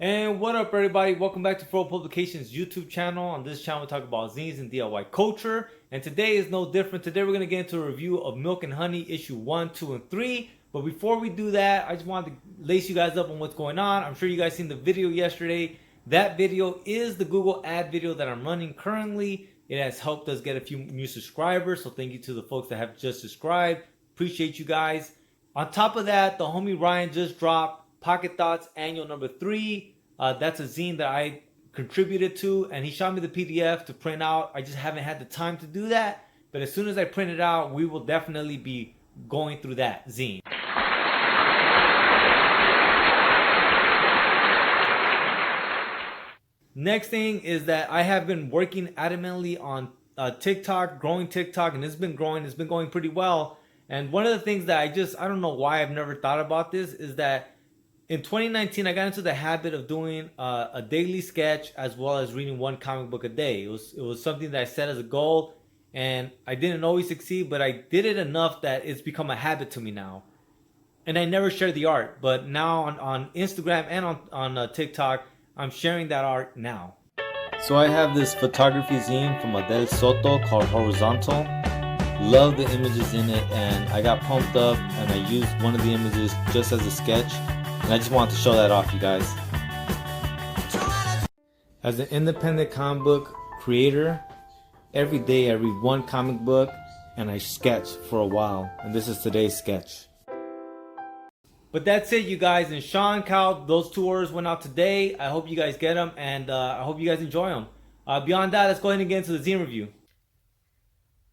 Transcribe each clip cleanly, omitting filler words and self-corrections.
And what up, everybody? Welcome back to Pro Publications YouTube channel. On this channel, we talk about zines and DIY culture. And today is no different. Today, we're going to get into a review of Milk and Honey issue 1, 2, and 3. But before we do that, I just wanted to lace you guys up on what's going on. I'm sure you guys seen the video yesterday. That video is the Google ad video that I'm running currently. It has helped us get a few new subscribers. So thank you to the folks that have just subscribed. Appreciate you guys. On top of that, the homie Ryan just dropped Pocket Thoughts Annual number 3. That's a zine that I contributed to, and he shot me the PDF to print out. I just haven't had the time to do that, but as soon as I print it out, we will definitely be going through that zine. Next thing is that I have been working adamantly on TikTok, growing TikTok, and it's been going pretty well. And one of the things that I don't know why I've never thought about this is that in 2019, I got into the habit of doing a daily sketch as well as reading one comic book a day. It was something that I set as a goal, and I didn't always succeed, but I did it enough that it's become a habit to me now. And I never shared the art, but now on Instagram and on TikTok, I'm sharing that art now. So I have this photography zine from Adele Soto called Horizontal. Love the images in it, and I got pumped up, and I used one of the images just as a sketch. And I just wanted to show that off, you guys. As an independent comic book creator, every day I read one comic book and I sketch for a while. And this is today's sketch. But that's it, you guys. And Sean, Cal, those 2 orders went out today. I hope you guys get them, and I hope you guys enjoy them. Beyond that, let's go ahead and get into the zine review.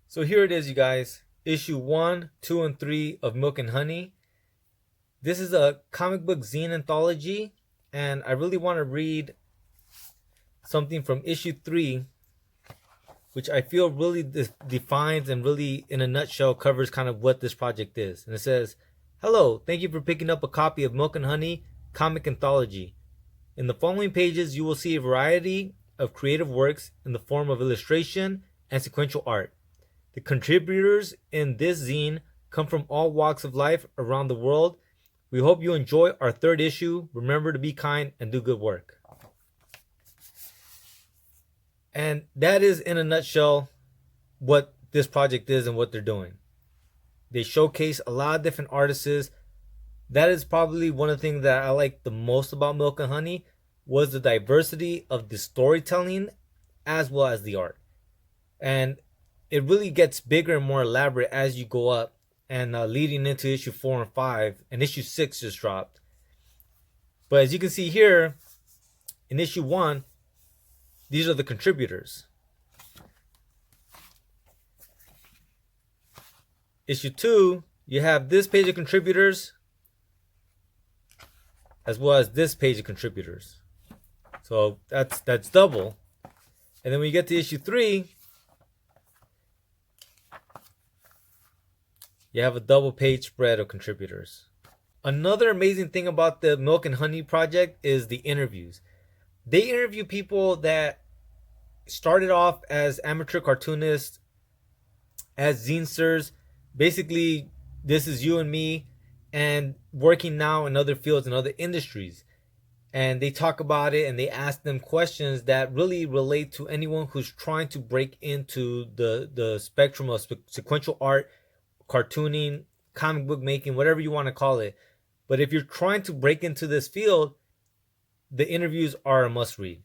So here it is, you guys. Issue 1, 2, and 3 of Milk and Honey. This is a comic book zine anthology, and I really want to read something from issue 3, which I feel really defines and really, in a nutshell, covers kind of what this project is. And it says, "Hello, thank you for picking up a copy of Milk and Honey Comic Anthology. In the following pages, you will see a variety of creative works in the form of illustration and sequential art. The contributors in this zine come from all walks of life around the world. We hope you enjoy our 3rd issue. Remember to be kind and do good work." And that is, in a nutshell, what this project is and what they're doing. They showcase a lot of different artists. That is probably one of the things that I like the most about Milk and Honey, was the diversity of the storytelling as well as the art. And it really gets bigger and more elaborate as you go up. And leading into issue 4 and 5, and issue 6 just dropped. But as you can see here, in issue 1, these are the contributors. Issue 2, you have this page of contributors, as well as this page of contributors. So that's double. And then when you get to issue 3, you have a double page spread of contributors. Another amazing thing about the Milk and Honey project is the interviews. They interview people that started off as amateur cartoonists, as zinesters. Basically, this is you and me, and working now in other fields and other industries. And they talk about it, and they ask them questions that really relate to anyone who's trying to break into the spectrum of sequential art, cartooning, comic book making, whatever you want to call it. But if you're trying to break into this field, the interviews are a must read.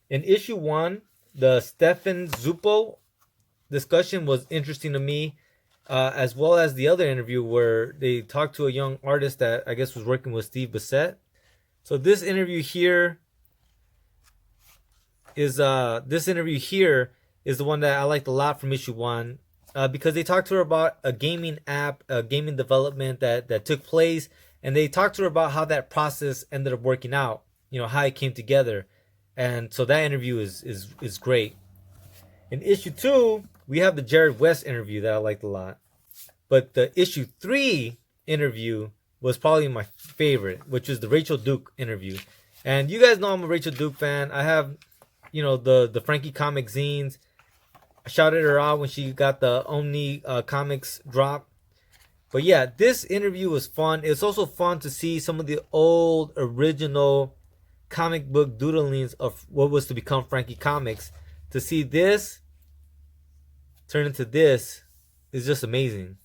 In issue 1, the Stefan Zuppo discussion was interesting to me, as well as the other interview where they talked to a young artist that I guess was working with Steve Bissett. So this interview here is the one that I liked a lot from issue 1. Because they talked to her about a gaming app, a gaming development that took place, and they talked to her about how that process ended up working out, how it came together. And so that interview is great. In issue 2, we have the Jared West interview that I liked a lot. But the issue 3 interview was probably my favorite, which is the Rachel Duke interview. And you guys know I'm a Rachel Duke fan. I have, the Frankie comic zines. I shouted her out when she got the Omni comics drop. But yeah, this interview was fun. It's also fun to see some of the old original comic book doodlings of what was to become Frankie Comics, to see this turn into this is just amazing.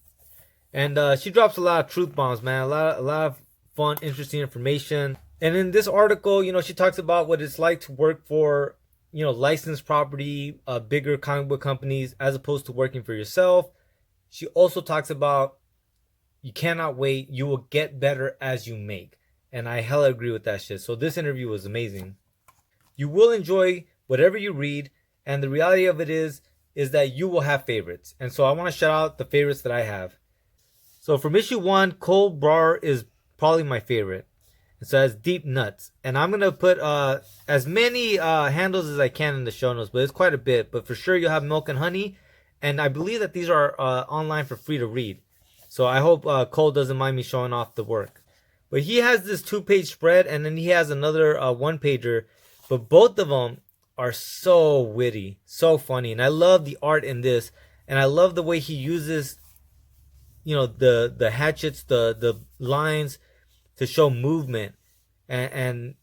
And she drops a lot of truth bombs, man. A lot of fun, interesting information. And in this article, she talks about what it's like to work for, licensed property, bigger comic book companies, as opposed to working for yourself. She also talks about you cannot wait. You will get better as you make. And I hella agree with that shit. So this interview was amazing. You will enjoy whatever you read. And the reality of it is that you will have favorites. And so I want to shout out the favorites that I have. So from issue 1, Cole Brar is probably my favorite. It says Deep Nuts. And I'm going to put as many handles as I can in the show notes. But it's quite a bit. But for sure you'll have Milk and Honey. And I believe that these are online for free to read. So I hope Cole doesn't mind me showing off the work. But he has this 2-page spread. And then he has another 1-pager. But both of them are so witty. So funny. And I love the art in this. And I love the way he uses the hatchets, the lines to show movement, and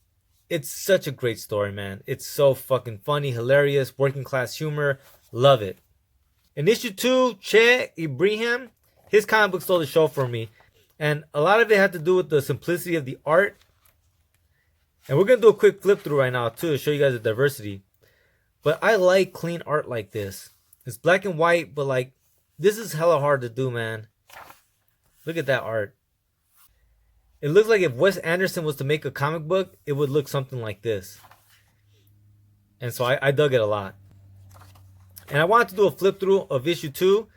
it's such a great story, man. It's so fucking funny, hilarious, working class humor. Love it. In issue 2, Che Ibrahim, his comic book stole the show for me, and a lot of it had to do with the simplicity of the art. And we're gonna do a quick flip through right now too to show you guys the diversity. But I like clean art like this. It's black and white, but like this is hella hard to do, man. Look at that art. It looks like if Wes Anderson was to make a comic book, it would look something like this. And so I dug it a lot. And I wanted to do a flip through of issue 2,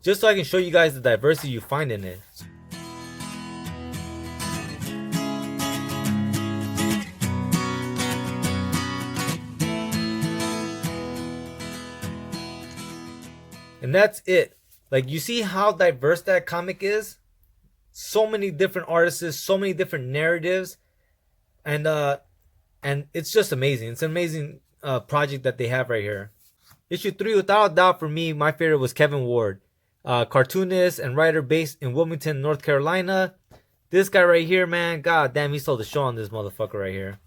just so I can show you guys the diversity you find in it. And that's it. Like, you see how diverse that comic is? So many different artists, so many different narratives. And it's just amazing. It's an amazing project that they have right here. Issue 3, without a doubt, for me, my favorite was Kevin Ward. Cartoonist and writer based in Wilmington, North Carolina. This guy right here, man, god damn, he stole the show on this motherfucker right here.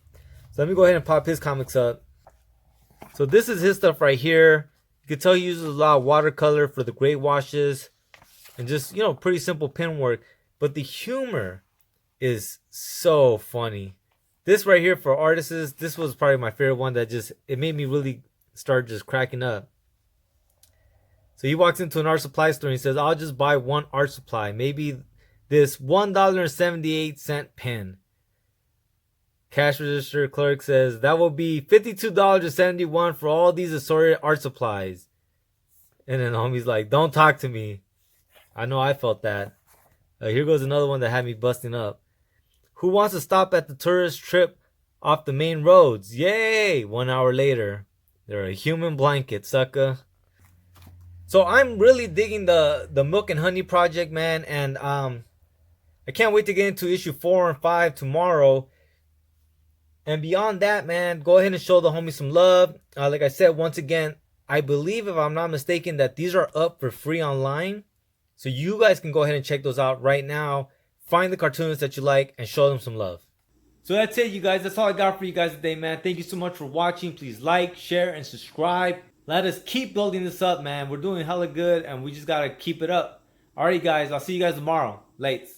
So let me go ahead and pop his comics up. So this is his stuff right here. You can tell he uses a lot of watercolor for the gray washes and just, pretty simple pen work. But the humor is so funny. This right here for artists, this was probably my favorite one that it made me really start just cracking up. So he walks into an art supply store and he says, I'll just buy one art supply. Maybe this $1.78 pen. Cash register clerk says that will be $52.71 for all these assorted art supplies. And then homie's like, don't talk to me. I know I felt that. Here goes another one that had me busting up. Who wants to stop at the tourist trip off the main roads? Yay! 1 hour later. They're a human blanket, sucker. So I'm really digging the Milk and Honey project, man. And I can't wait to get into issue 4 and 5 tomorrow. And beyond that, man, go ahead and show the homie some love. Like I said, once again, I believe, if I'm not mistaken, that these are up for free online. So you guys can go ahead and check those out right now. Find the cartoonists that you like and show them some love. So that's it, you guys. That's all I got for you guys today, man. Thank you so much for watching. Please like, share, and subscribe. Let us keep building this up, man. We're doing hella good, and we just got to keep it up. Alright, guys. I'll see you guys tomorrow. Lates.